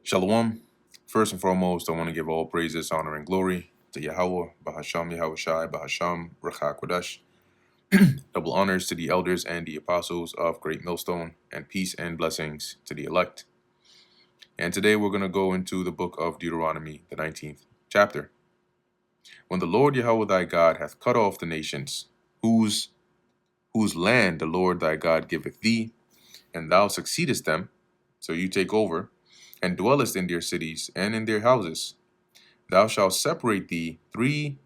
Shalom. First and foremost, I want to give all praises, honor, and glory to Yahweh, Bahasham Yahushai, Bahasham Rachak Kodesh. Double honors to the elders and the apostles of Great Millstone, and peace and blessings to the elect. And today we're going to go into the book of Deuteronomy, the 19th chapter. When the Lord Yahweh thy God hath cut off the nations, whose land the Lord thy God giveth thee, and thou succeedest them, so you take over, and dwellest in their cities and in their houses, thou shalt separate three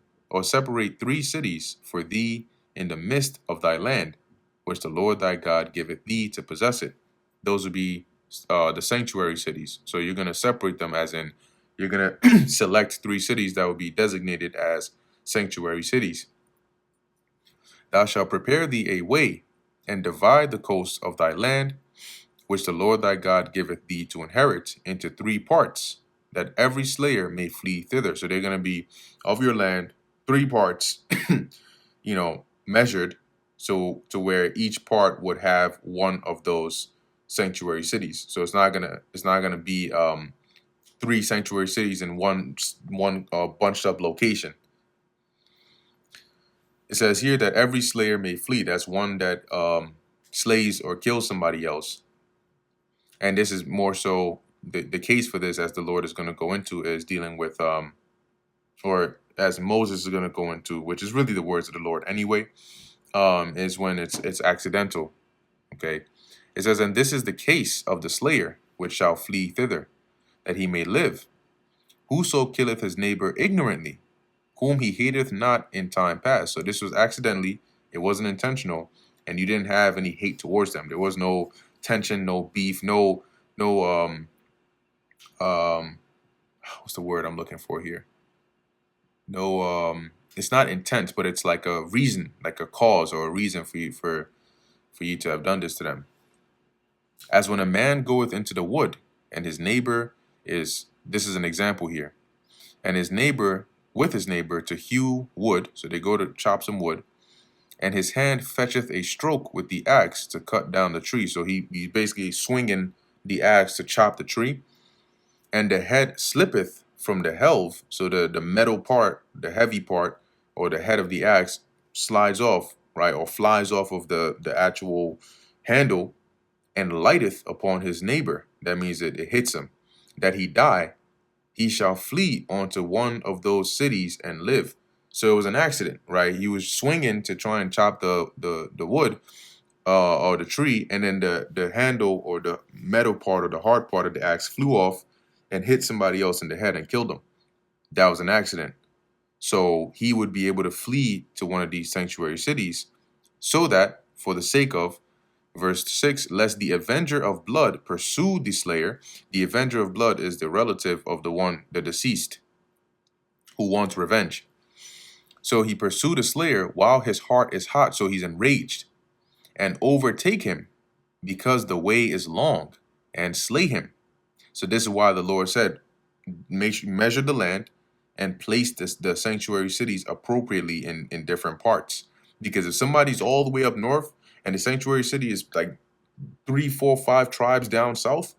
cities for thee in the midst of thy land, which the Lord thy God giveth thee to possess it. Those would be the sanctuary cities. So you're going to separate them, as in you're going to select three cities that will be designated as sanctuary cities. Thou shalt prepare thee a way and divide the coast of thy land, which the Lord thy God giveth thee to inherit, into three parts, that every slayer may flee thither. So they're going to be of your land, three parts, measured, so to where each part would have one of those sanctuary cities. So it's not gonna be three sanctuary cities in one bunched up location. It says here that every slayer may flee. That's one that slays or kills somebody else. And this is more so the case for this, as the Lord is going to go into, is dealing with, or as Moses is going to go into, which is really the words of the Lord anyway, is when it's accidental. Okay. It says, and this is the case of the slayer, which shall flee thither, that he may live. Whoso killeth his neighbor ignorantly, whom he hateth not in time past. So this was accidentally, it wasn't intentional, and you didn't have any hate towards them. There was no tension, no beef, no what's the word I'm looking for here? No, it's not intent, but it's like a reason, like a cause or a reason for you to have done this to them. As when a man goeth into the wood, and his neighbor is, this is an example here, and his neighbor with his neighbor to hew wood, so they go to chop some wood, and his hand fetcheth a stroke with the axe to cut down the tree. So he's basically swinging the axe to chop the tree, and the head slippeth from the helve, so the metal part, the heavy part, or the head of the axe slides off, right, or flies off of the actual handle, and lighteth upon his neighbor. That means it hits him, that he die. He shall flee onto one of those cities and live. So it was an accident, right? He was swinging to try and chop the wood or the tree, and then the handle or the metal part or the hard part of the axe flew off and hit somebody else in the head and killed them. That was an accident. So he would be able to flee to one of these sanctuary cities, so that, for the sake of, verse 6, lest the avenger of blood pursue the slayer. The avenger of blood is the relative of the deceased, who wants revenge. So he pursued the slayer while his heart is hot, so he's enraged, and overtake him, because the way is long, and slay him. So this is why the Lord said, measure the land and place the sanctuary cities appropriately in different parts. Because if somebody's all the way up north and the sanctuary city is like 3, 4, 5 tribes down south,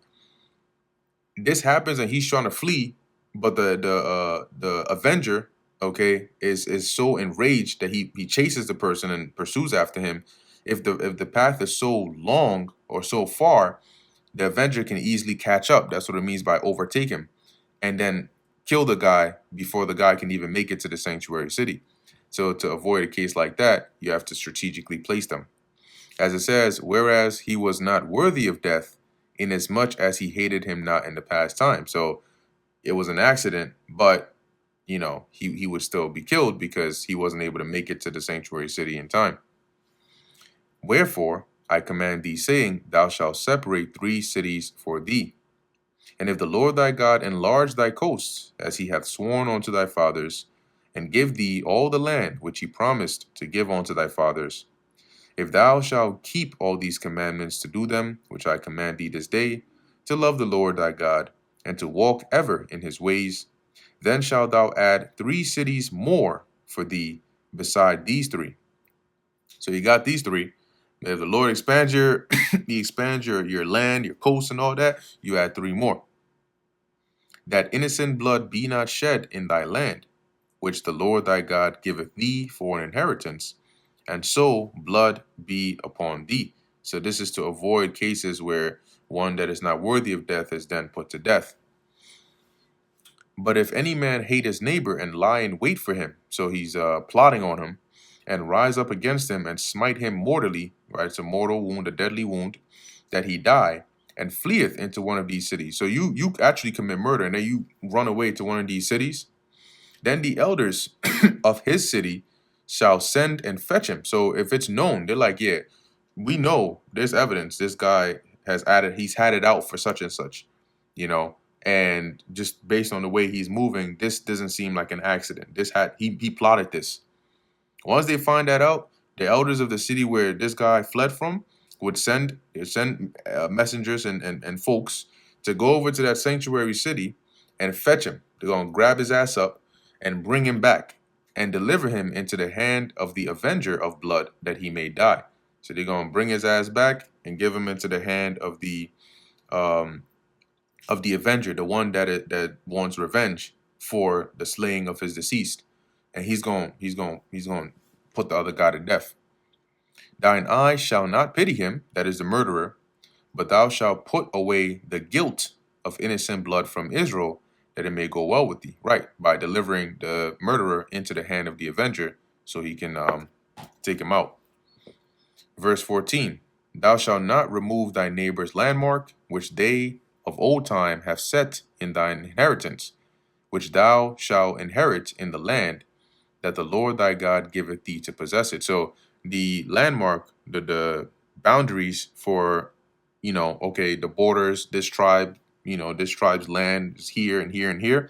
this happens and he's trying to flee, but the avenger, okay, is so enraged that he chases the person and pursues after him. If the path is so long or so far, the avenger can easily catch up. That's what it means by overtake him, and then kill the guy before the guy can even make it to the sanctuary city. So to avoid a case like that, you have to strategically place them. As it says, whereas he was not worthy of death, inasmuch as he hated him not in the past time. So it was an accident, but he would still be killed because he wasn't able to make it to the sanctuary city in time. Wherefore I command thee, saying, thou shalt separate 3 cities for thee. And if the Lord thy God enlarge thy coasts, as he hath sworn unto thy fathers, and give thee all the land which he promised to give unto thy fathers, if thou shalt keep all these commandments to do them, which I command thee this day, to love the Lord thy God, and to walk ever in his ways, then shalt thou add 3 cities more for thee beside these 3. So you got these 3. If the Lord expands your he expands your land, your coast, and all that, you add 3 more. that innocent blood be not shed in thy land, which the Lord thy God giveth thee for an inheritance, and so blood be upon thee. So this is to avoid cases where one that is not worthy of death is then put to death. But if any man hate his neighbor and lie in wait for him, so he's plotting on him, and rise up against him and smite him mortally, right? It's a mortal wound, a deadly wound, that he die, and fleeth into one of these cities. So you actually commit murder, and then you run away to one of these cities. Then the elders of his city shall send and fetch him. So if it's known, they're like, yeah, we know there's evidence. This guy he's had it out for such and such, you know, and just based on the way he's moving, this doesn't seem like an accident. He plotted this. Once they find that out, the elders of the city where this guy fled from would send messengers and folks to go over to that sanctuary city and fetch him. They're gonna grab his ass up and bring him back and deliver him into the hand of the avenger of blood that he may die. So they're gonna bring his ass back and give him into the hand um, of the avenger, the one that wants revenge for the slaying of his deceased, and he's going to put the other guy to death. Thine eye shall not pity him that is the murderer, but thou shalt put away the guilt of innocent blood from Israel, that it may go well with thee. Right, by delivering the murderer into the hand of the avenger, so he can take him out. Verse 14. Thou shalt not remove thy neighbor's landmark, which they of old time have set in thine inheritance, which thou shalt inherit in the land that the Lord thy God giveth thee to possess it. So the landmark, the boundaries for, okay, the borders, this tribe, this tribe's land is here and here and here.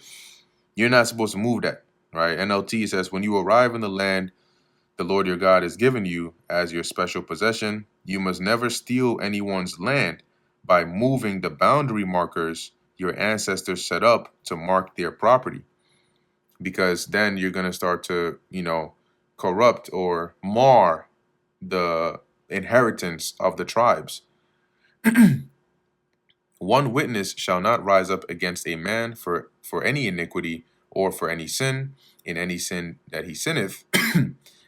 You're not supposed to move that, right? NLT says, when you arrive in the land the Lord your God has given you as your special possession, you must never steal anyone's land by moving the boundary markers your ancestors set up to mark their property, because then you're going to start to, corrupt or mar the inheritance of the tribes. One witness shall not rise up against a man for any iniquity or for any sin, in any sin that he sinneth.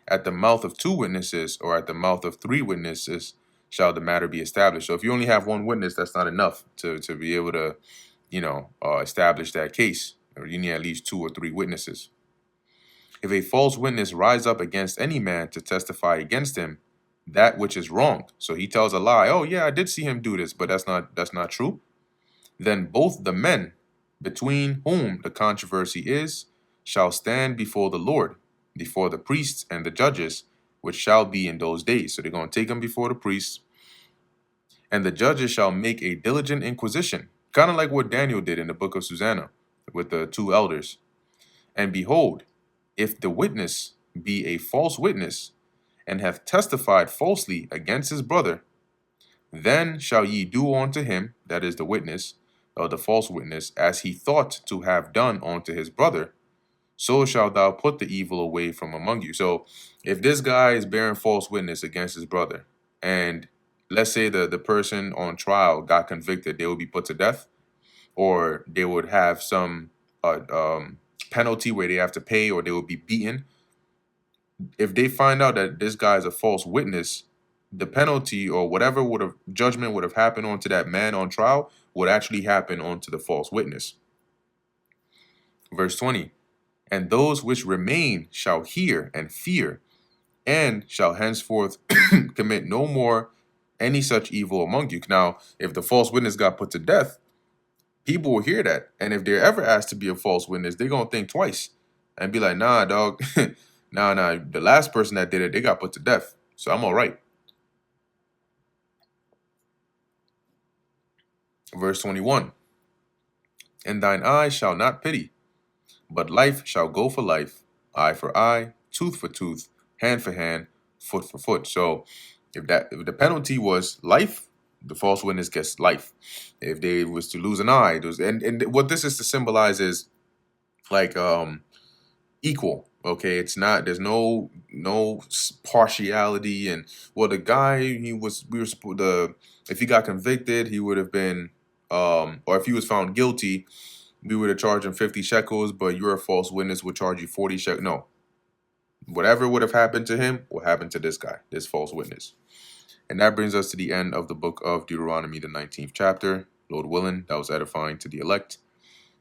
At the mouth of two witnesses or at the mouth of three witnesses shall the matter be established. So if you only have one witness, that's not enough to be able to, establish that case. Or you need at least two or three witnesses. If a false witness rise up against any man to testify against him, that which is wrong. So he tells a lie. Oh yeah, I did see him do this, but that's not true. Then both the men between whom the controversy is shall stand before the Lord, before the priests and the judges, which shall be in those days. So they're going to take him before the priests, and the judges shall make a diligent inquisition, kind of like what Daniel did in the book of Susanna with the two elders. And behold, if the witness be a false witness, and hath testified falsely against his brother, then shall ye do unto him, that is the witness, or the false witness, as he thought to have done unto his brother. So shalt thou put the evil away from among you. So if this guy is bearing false witness against his brother, and let's say the person on trial got convicted, they would be put to death, or they would have some penalty where they have to pay, or they would be beaten. If they find out that this guy is a false witness, the penalty or whatever judgment would have happened onto that man on trial would actually happen onto the false witness. Verse 20. And those which remain shall hear and fear, and shall henceforth commit no more any such evil among you. Now, if the false witness got put to death, people will hear that. And if they're ever asked to be a false witness, they're going to think twice and be like, nah, dog, nah, the last person that did it, they got put to death. So I'm all right. Verse 21. And thine eye shall not pity, but life shall go for life, eye for eye, tooth for tooth, hand for hand, foot for foot. So if the penalty was life, the false witness gets life. If they was to lose an eye, and what this is to symbolize is like equal. Okay, it's not. There's no partiality. And well, the guy if he got convicted, he would have been or if he was found guilty, we were to charge him 50 shekels, but you're a false witness, we'll charge you 40 shekels. No. Whatever would have happened to him will happen to this guy, this false witness. And that brings us to the end of the book of Deuteronomy, the 19th chapter. Lord willing, that was edifying to the elect.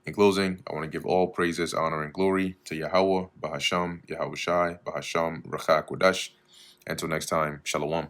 In closing, I want to give all praises, honor, and glory to Yahweh, Bahasham, Yahushai, Bahasham, Rachak Kodash. Until next time, Shalom.